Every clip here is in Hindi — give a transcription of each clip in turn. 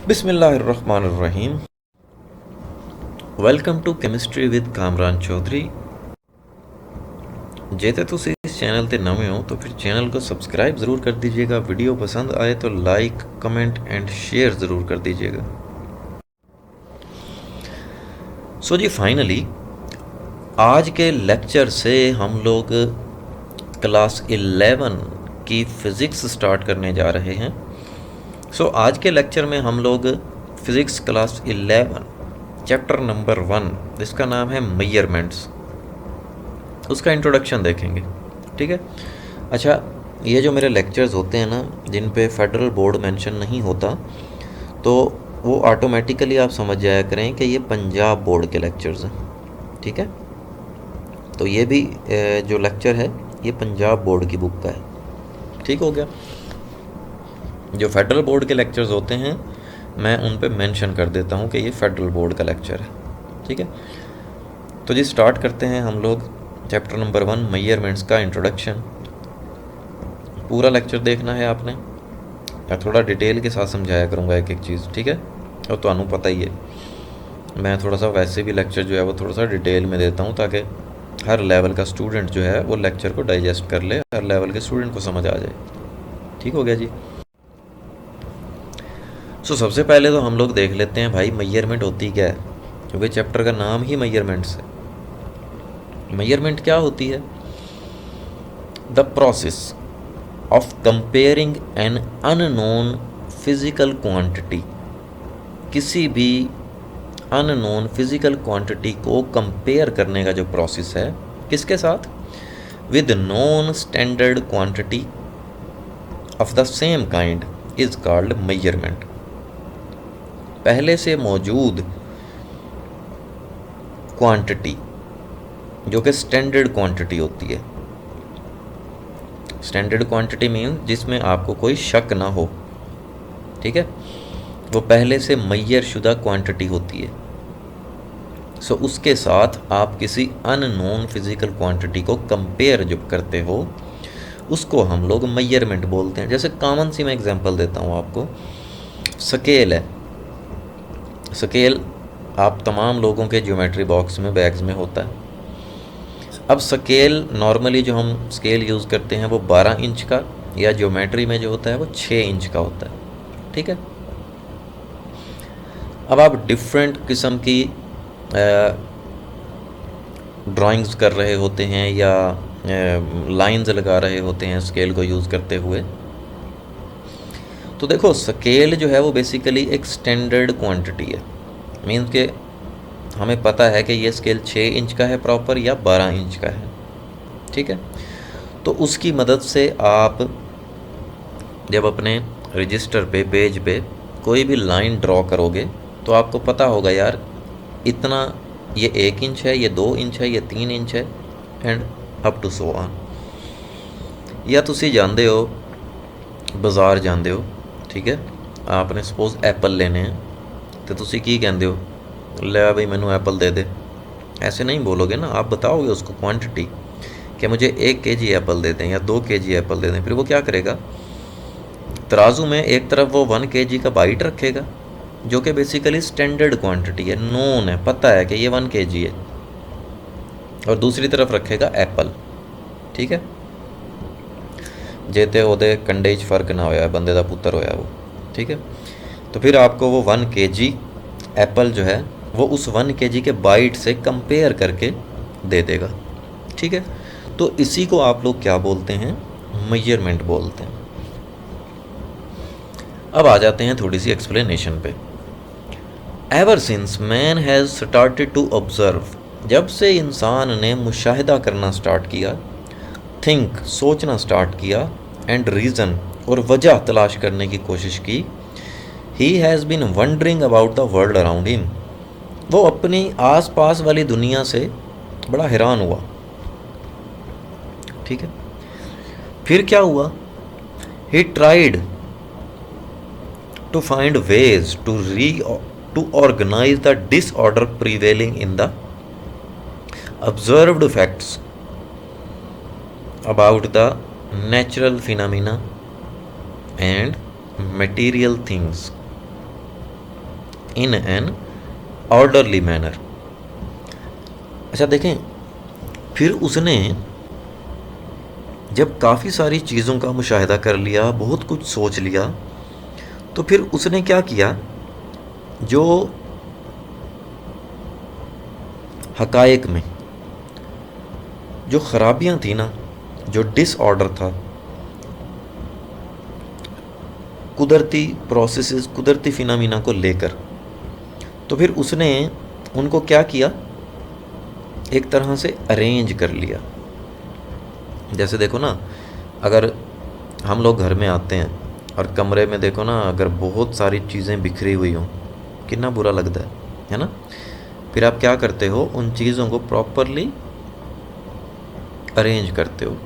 बिस्मिल्लाहिर्रहमानिर्रहीम। Welcome to chemistry with Kamran Chaudhry. जेते तुसी इस चैनल ते नवे हो तो फिर चैनल को सब्सक्राइब ज़रूर कर दीजिएगा। वीडियो पसंद आए तो लाइक कमेंट एंड शेयर ज़रूर कर दीजिएगा। सो जी फाइनली आज के लेक्चर से हम लोग क्लास 11 की फ़िज़िक्स स्टार्ट करने जा रहे हैं। सो आज के लेक्चर में हम लोग फ़िज़िक्स क्लास 11 चैप्टर नंबर 1 जिसका नाम है मेजरमेंट्स, उसका इंट्रोडक्शन देखेंगे। ठीक है। अच्छा, ये जो मेरे लेक्चर्स होते हैं ना जिन पे फेडरल बोर्ड मेंशन नहीं होता, तो वो ऑटोमेटिकली आप समझ जाया करें कि ये पंजाब बोर्ड के लेक्चर्स हैं। ठीक है। तो ये भी जो लेक्चर है ये पंजाब बोर्ड की बुक का है। ठीक हो गया। जो फेडरल बोर्ड के लेक्चर्स होते हैं मैं उन पे मेंशन कर देता हूँ कि ये फेडरल बोर्ड का लेक्चर है। ठीक है। तो जी स्टार्ट करते हैं हम लोग चैप्टर नंबर 1 मेजरमेंट्स का इंट्रोडक्शन। पूरा लेक्चर देखना है आपने, या थोड़ा डिटेल के साथ समझाया करूँगा एक एक चीज़। ठीक है। और तो आपको पता ही है मैं थोड़ा सा वैसे भी लेक्चर जो है वो थोड़ा सा डिटेल में देता हूँ ताकि हर लेवल का स्टूडेंट जो है वो लेक्चर को डाइजेस्ट कर ले, हर लेवल के स्टूडेंट को समझ आ जाए। ठीक हो गया जी। सो सबसे पहले तो हम लोग देख लेते हैं भाई मेजरमेंट होती क्या है, क्योंकि चैप्टर का नाम ही मेजरमेंट्स है। मेजरमेंट क्या होती है? The process of comparing an unknown physical quantity, किसी भी अननोन फिजिकल क्वांटिटी को कंपेयर करने का जो प्रोसेस है किसके साथ? With non standard quantity of the same kind is called measurement. पहले से मौजूद क्वांटिटी जो कि स्टैंडर्ड क्वांटिटी होती है। स्टैंडर्ड क्वांटिटी मीन जिसमें आपको कोई शक ना हो। ठीक है। वो पहले से मेजर शुदा क्वांटिटी होती है। सो उसके साथ आप किसी अननोन फिजिकल क्वांटिटी को कंपेयर जब करते हो उसको हम लोग मेजरमेंट बोलते हैं। जैसे कॉमन सी मैं एग्जांपल देता हूँ आपको। स्केल है। स्केल आप तमाम लोगों के ज्योमेट्री बॉक्स में बैग्स में होता है। अब स्केल नॉर्मली जो हम स्केल यूज़ करते हैं वो 12 इंच का, या ज्योमेट्री में जो होता है वो 6 इंच का होता है। ठीक है। अब आप डिफरेंट किस्म की ड्राइंग्स कर रहे होते हैं या लाइंस लगा रहे होते हैं स्केल को यूज़ करते हुए। तो देखो स्केल जो है वो बेसिकली एक स्टैंडर्ड क्वांटिटी है। मीन्स के हमें पता है कि ये स्केल 6 इंच का है प्रॉपर या 12 इंच का है। ठीक है। तो उसकी मदद से आप जब अपने रजिस्टर पे पेज पे कोई भी लाइन ड्रॉ करोगे तो आपको पता होगा यार इतना, ये 1 इंच है, ये 2 इंच है, ये 3 इंच है, and up to so on. या तुसी जानते हो बाज़ार जानते हो, ठीक है, आपने सपोज एप्पल लेने हैं तो तुसी की कहते हो, ले भाई मैनू एप्पल दे दे। ऐसे नहीं बोलोगे ना, आप बताओगे उसको क्वांटिटी कि मुझे 1 केजी एप्पल दे दें या 2 केजी एप्पल दे दें। फिर वो क्या करेगा, तराजू में एक तरफ वो 1 केजी का बाइट रखेगा जो कि बेसिकली स्टैंडर्ड क्वांटिटी है, नोन है, पता है कि ये 1 केजी है, और दूसरी तरफ रखेगा एप्पल। ठीक है। जेते ओदे कंडे च फर्क ना होया, बंदे का पुत्र होया वो। ठीक है। तो फिर आपको वो 1 केजी एप्पल जो है वो उस 1 केजी के बाइट से कंपेयर करके दे देगा। ठीक है। तो इसी को आप लोग क्या बोलते हैं? मेजरमेंट बोलते हैं। अब आ जाते हैं थोड़ी सी एक्सप्लेनेशन पे। Ever since man has started to observe, जब से इंसान ने मुशाहिदा करना स्टार्ट किया, थिंक सोचना स्टार्ट किया, एंड रीज़न और वजह तलाश करने की कोशिश की, he has been wondering about the world around him, वो अपनी आस पास वाली दुनिया से बड़ा हैरान हुआ। ठीक है। फिर क्या हुआ? He tried to find ways to organise the disorder prevailing in the observed facts about the natural phenomena and material things in an orderly manner. अच्छा देखें, फिर उसने जब काफ़ी सारी चीज़ों का मुशाहिदा कर लिया, बहुत कुछ सोच लिया, तो फिर उसने क्या किया, जो हकायक में जो ख़राबियाँ थी ना, जो डिसऑर्डर था, कुदरती प्रोसेसेस, कुदरती फिनामिना को लेकर, तो फिर उसने उनको क्या किया, एक तरह से अरेंज कर लिया। जैसे देखो ना, अगर हम लोग घर में आते हैं और कमरे में देखो ना, अगर बहुत सारी चीज़ें बिखरी हुई हों, कितना बुरा लगता है ना। फिर आप क्या करते हो, उन चीज़ों को प्रॉपरली अरेंज करते हो।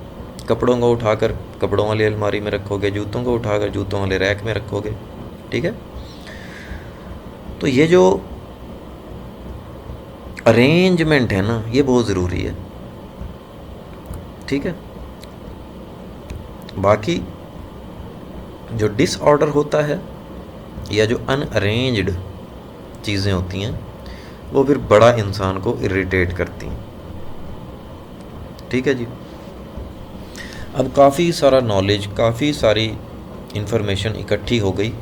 कपड़ों को उठाकर कपड़ों वाली अलमारी में रखोगे, जूतों को उठाकर जूतों वाले रैक में रखोगे, ठीक है। तो ये जो अरेंजमेंट है ना, ये बहुत ज़रूरी है, ठीक है। बाकी जो डिसऑर्डर होता है या जो अनअरेंज्ड चीज़ें होती हैं, वो फिर बड़ा इंसान को इरिटेट करती हैं, ठीक है जी। अब काफ़ी सारा नॉलेज, काफ़ी सारी इंफॉर्मेशन इकट्ठी हो गई,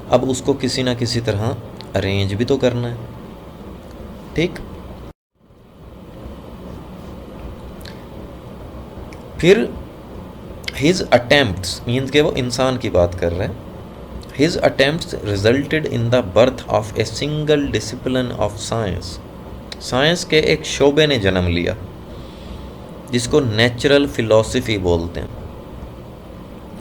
अब उसको किसी ना किसी तरह अरेंज भी तो करना है, ठीक। फिर हिज अटेम्प्ट्स, मीन्स के वो इंसान की बात कर रहे हैं, his attempts resulted in the birth of a single discipline of science. Science के एक शोबे ने जन्म लिया जिसको नेचुरल फिलॉसफी बोलते हैं,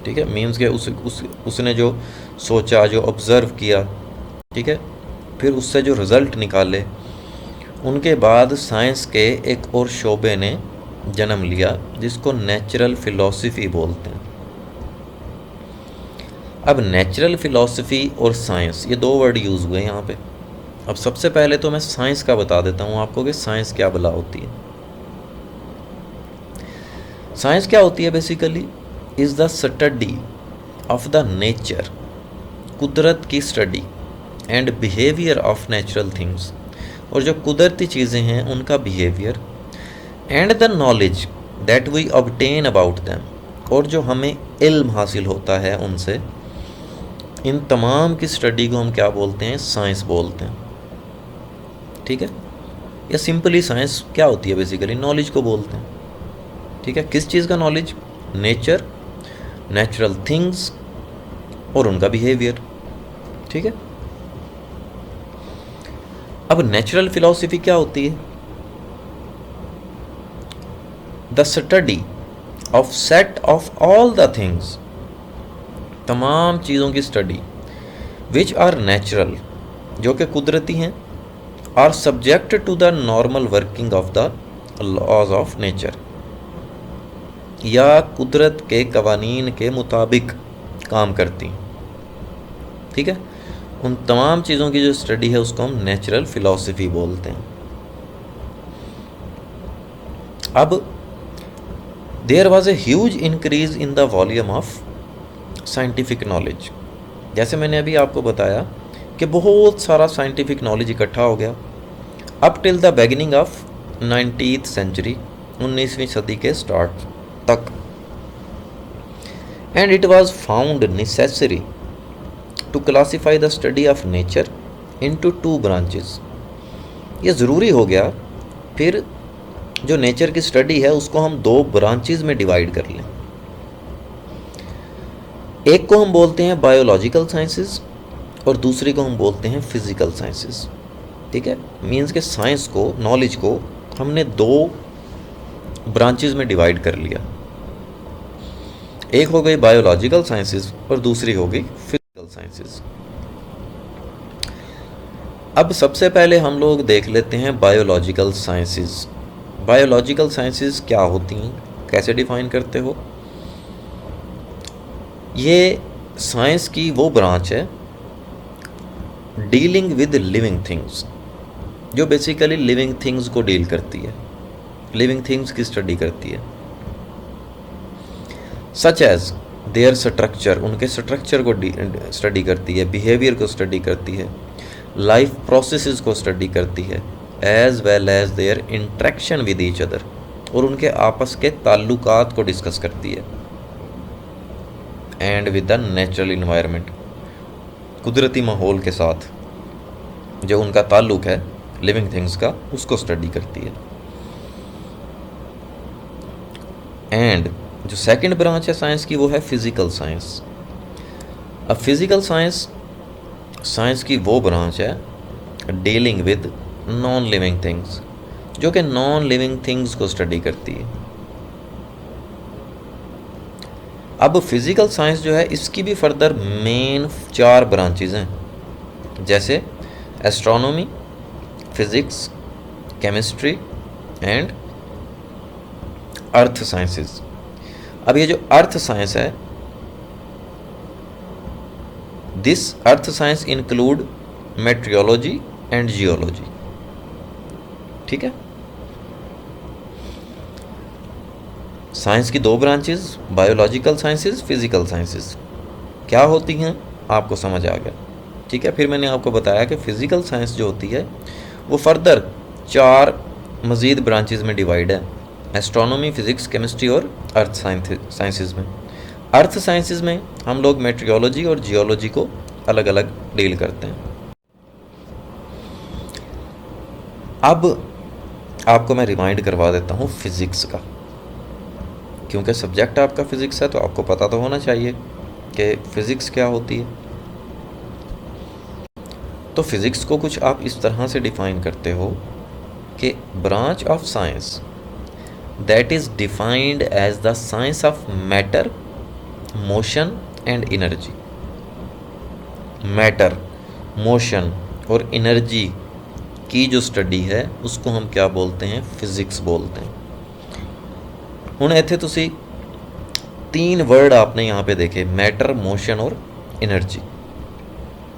ठीक है। मीन्स के उसने जो सोचा, जो ऑब्ज़र्व किया, ठीक है, फिर उससे जो रिज़ल्ट निकाले, उनके बाद साइंस के एक और शोबे ने जन्म लिया जिसको नेचुरल फ़िलॉसफी बोलते हैं। अब नेचुरल फ़िलॉसफी और साइंस, ये दो वर्ड यूज़ हुए यहाँ पे। अब सबसे पहले तो मैं साइंस का बता देता हूँ आपको कि साइंस क्या भला होती है। साइंस क्या होती है, basically is the study of the nature, कुदरत की स्टडी, and behaviour of natural things, और जो कुदरती चीज़ें हैं उनका behaviour, and the knowledge that we obtain about them, और जो हमें इल्म हासिल होता है उनसे, इन तमाम की स्टडी को हम क्या बोलते हैं, साइंस बोलते हैं, ठीक है। या सिंपली साइंस क्या होती है, बेसिकली नॉलेज को बोलते हैं, ठीक है। किस चीज़ का नॉलेज, नेचर, नेचुरल थिंग्स और उनका बिहेवियर, ठीक है। अब नेचुरल फिलॉसफी क्या होती है, the study of set of all the things, तमाम चीज़ों की स्टडी, विच आर नेचुरल, जो कि कुदरती हैं, are subject to the normal working of the laws of nature, या कुदरत के कवानीन के मुताबिक काम करती, ठीक है। उन तमाम चीज़ों की जो स्टडी है उसको हम नेचुरल फिलॉसफी बोलते हैं। अब there was a huge increase in the volume of scientific knowledge, जैसे मैंने अभी आपको बताया कि बहुत सारा साइंटिफिक नॉलेज इकट्ठा हो गया up till the beginning of 19th century, 19वीं सदी के स्टार्ट तक, and it was found necessary to classify the study of nature into 2 branches. ये ज़रूरी हो गया फिर जो नेचर की स्टडी है उसको हम 2 ब्रांचेस में डिवाइड कर लें। एक को हम बोलते हैं बायोलॉजिकल साइंसेस और दूसरी को हम बोलते हैं फिज़िकल साइंसेस, ठीक है। मीन्स के साइंस को, नॉलेज को हमने 2 ब्रांचेस में डिवाइड कर लिया, एक हो गई बायोलॉजिकल साइंसेस और दूसरी हो गई फिजिकल साइंसेस। अब सबसे पहले हम लोग देख लेते हैं बायोलॉजिकल साइंसेस। बायोलॉजिकल साइंसेस क्या होती हैं, कैसे डिफाइन करते हो। ये साइंस की वो ब्रांच है डीलिंग विद लिविंग थिंग्स, जो बेसिकली लिविंग थिंग्स को डील करती है, लिविंग थिंग्स की स्टडी करती है, सच एज देयर स्ट्रक्चर, उनके स्ट्रक्चर को स्टडी करती है, बिहेवियर को स्टडी करती है, लाइफ प्रोसेसेस को स्टडी करती है, as well as their interaction with each other, और उनके आपस के ताल्लुकात को डिस्कस करती है, and with the natural environment, कुदरती माहौल के साथ जो उनका ताल्लुक है लिविंग थिंग्स का, उसको स्टडी करती है। एंड जो सेकंड ब्रांच है साइंस की, वो है फिज़िकल साइंस। अब फिज़िकल साइंस साइंस की वो ब्रांच है dealing with non living things, जो कि नॉन लिविंग थिंग्स को स्टडी करती है। अब फिज़िकल साइंस जो है, इसकी भी फर्दर मेन 4 ब्रांचेज हैं, जैसे astronomy, physics, chemistry and earth sciences. अब ये जो अर्थ साइंस है, this earth science include meteorology and geology. ठीक है, साइंस की 2 branches, biological sciences, physical sciences, क्या होती हैं आपको समझ आ गया। ठीक है, फिर मैंने आपको बताया कि फिजिकल साइंस जो होती है वो फर्दर 4 मज़ीद ब्रांचेस में डिवाइड है, एस्ट्रोनॉमी, फिज़िक्स, केमिस्ट्री और अर्थ साइंसेस में। अर्थ साइंसेस में हम लोग मेट्रियोलॉजी और जियोलॉजी को अलग अलग डील करते हैं। अब आपको मैं रिमाइंड करवा देता हूँ फिज़िक्स का, क्योंकि सब्जेक्ट आपका फ़िज़िक्स है तो आपको पता तो होना चाहिए कि फ़िज़िक्स क्या होती है। तो फिज़िक्स को कुछ आप इस तरह से डिफ़ाइन करते हो कि branch of science that is defined as the science of matter, motion and energy. Matter, motion और एनर्जी की जो स्टडी है उसको हम क्या बोलते हैं, फिज़िक्स बोलते हैं। हुण इत्थे तुसी 3 वर्ड आपने यहाँ पे देखे, मैटर, मोशन और एनर्जी।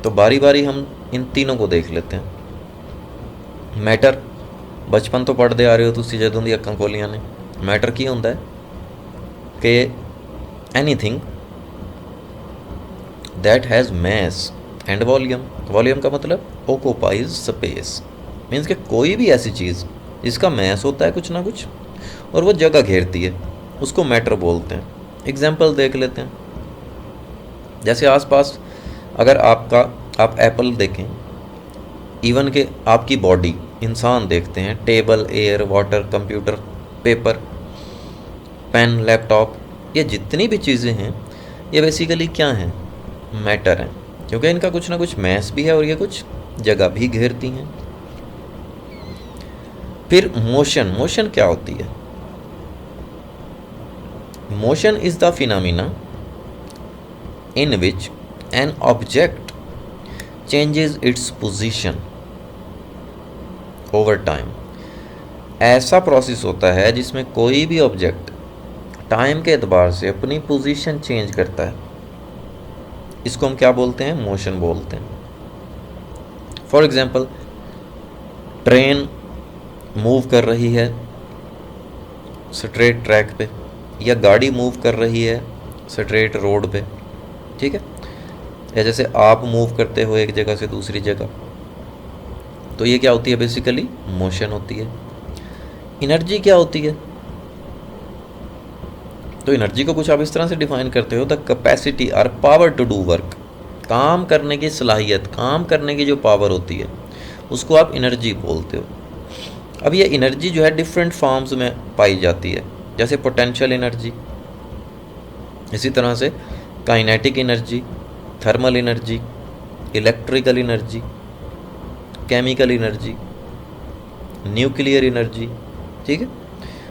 तो बारी बारी हम इन तीनों को देख लेते हैं। मैटर बचपन तो पढ़ते आ रहे हो तुसी जदों दी अक्खां खोलियां ने। मैटर की हुंदा है कि anything that has mass and volume. Volume का मतलब ऑक्यूपाइज स्पेस, मीन्स कि कोई भी ऐसी चीज़ जिसका मैस होता है कुछ ना कुछ और वो जगह घेरती है, उसको मैटर बोलते हैं। एग्जाम्पल देख लेते हैं, जैसे आसपास अगर आप एप्पल देखें, इवन के आपकी बॉडी, इंसान देखते हैं, table, air, water, computer, paper, pen, laptop, ये जितनी भी चीज़ें हैं ये बेसिकली क्या हैं, मैटर हैं, क्योंकि इनका कुछ ना कुछ मैस भी है और ये कुछ जगह भी घेरती हैं। फिर मोशन, मोशन क्या होती है? Motion is the phenomena in which an object changes its position over time। ऐसा प्रोसेस होता है जिसमें कोई भी ऑब्जेक्ट टाइम के एतबार से अपनी पोजीशन चेंज करता है, इसको हम क्या बोलते हैं, मोशन बोलते हैं। फॉर एग्जांपल, ट्रेन मूव कर रही है स्ट्रेट ट्रैक पे, या गाड़ी मूव कर रही है स्ट्रेट रोड पे, ठीक है, या जैसे आप मूव करते हो एक जगह से दूसरी जगह, तो ये क्या होती है, बेसिकली मोशन होती है। एनर्जी क्या होती है? तो एनर्जी को कुछ आप इस तरह से डिफाइन करते हो, द कैपेसिटी और पावर टू डू वर्क, काम करने की सलाहियत, काम करने की जो पावर होती है उसको आप एनर्जी बोलते हो। अब ये एनर्जी जो है डिफरेंट फॉर्म्स में पाई जाती है, जैसे पोटेंशियल एनर्जी, इसी तरह से kinetic energy, thermal energy, electrical energy, chemical energy, nuclear energy, ठीक है।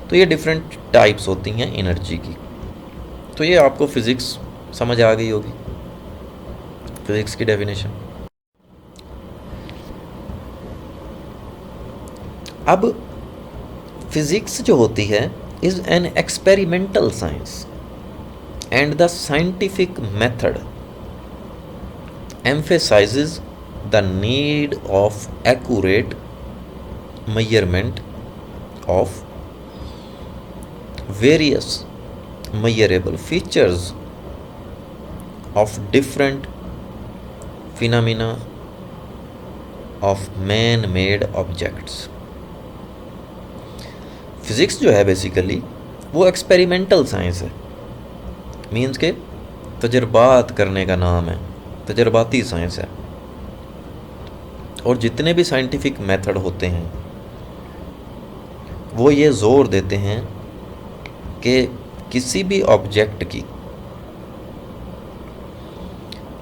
तो ये डिफरेंट टाइप्स होती हैं एनर्जी की। तो ये आपको फिज़िक्स समझ आ गई होगी, फिज़िक्स की डेफिनेशन। अब फिज़िक्स जो होती है is an experimental science and the scientific method emphasizes the need of accurate measurement of various measurable features of different phenomena of man made objects. Physics जो है बेसिकली वो एक्सपेरिमेंटल साइंस है, मीन्स के तजर्बात करने का नाम है, तजर्बाती साइंस है। और जितने भी साइंटिफिक मेथड होते हैं वो ये ज़ोर देते हैं कि किसी भी ऑब्जेक्ट की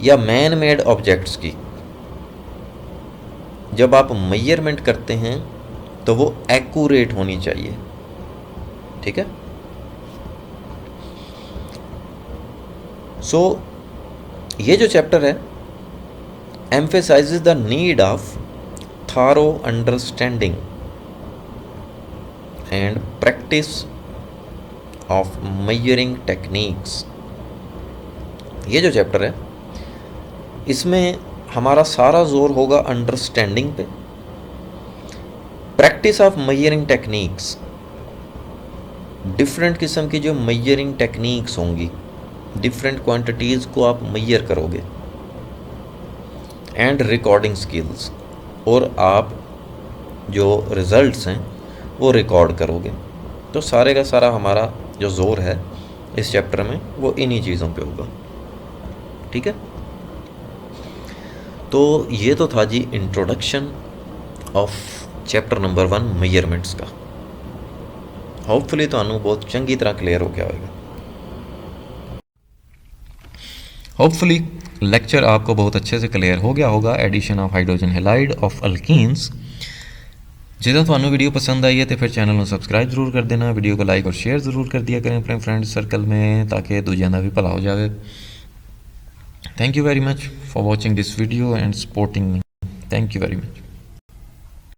या मैन मेड ऑब्जेक्ट्स की जब आप मेजरमेंट करते हैं तो वो एक्यूरेट होनी चाहिए। ठीक है। सो ये जो चैप्टर है emphasizes the need of thorough understanding and practice of measuring techniques। ये जो चैप्टर है इसमें हमारा सारा जोर होगा अंडरस्टैंडिंग पे, practice of measuring techniques, different किस्म की जो मेजरिंग टेक्निक्स होंगी, डिफरेंट क्वांटिटीज़ को आप मेजर करोगे, एंड रिकॉर्डिंग स्किल्स, और आप जो रिज़ल्ट्स हैं वो रिकॉर्ड करोगे। तो सारे का सारा हमारा जो ज़ोर है इस चैप्टर में वो इन्हीं चीज़ों पे होगा। ठीक है। तो ये तो था जी introduction of chapter number 1 measurements का। होपफुली तुहानू बहुत चंगी तरह क्लियर हो गया होगा। होपफुली लेक्चर आपको बहुत अच्छे से क्लियर हो गया होगा। Addition of hydrogen halide of alkenes. जो ਤੁਹਾਨੂੰ वीडियो पसंद आई है तो फिर चैनल को सब्सक्राइब जरूर कर देना, वीडियो को लाइक और शेयर ज़रूर कर दिया करें अपने फ्रेंड सर्कल में ताकि दूजियां का भी भला हो जाए। Thank you very much for watching this video and supporting me. Thank you very much.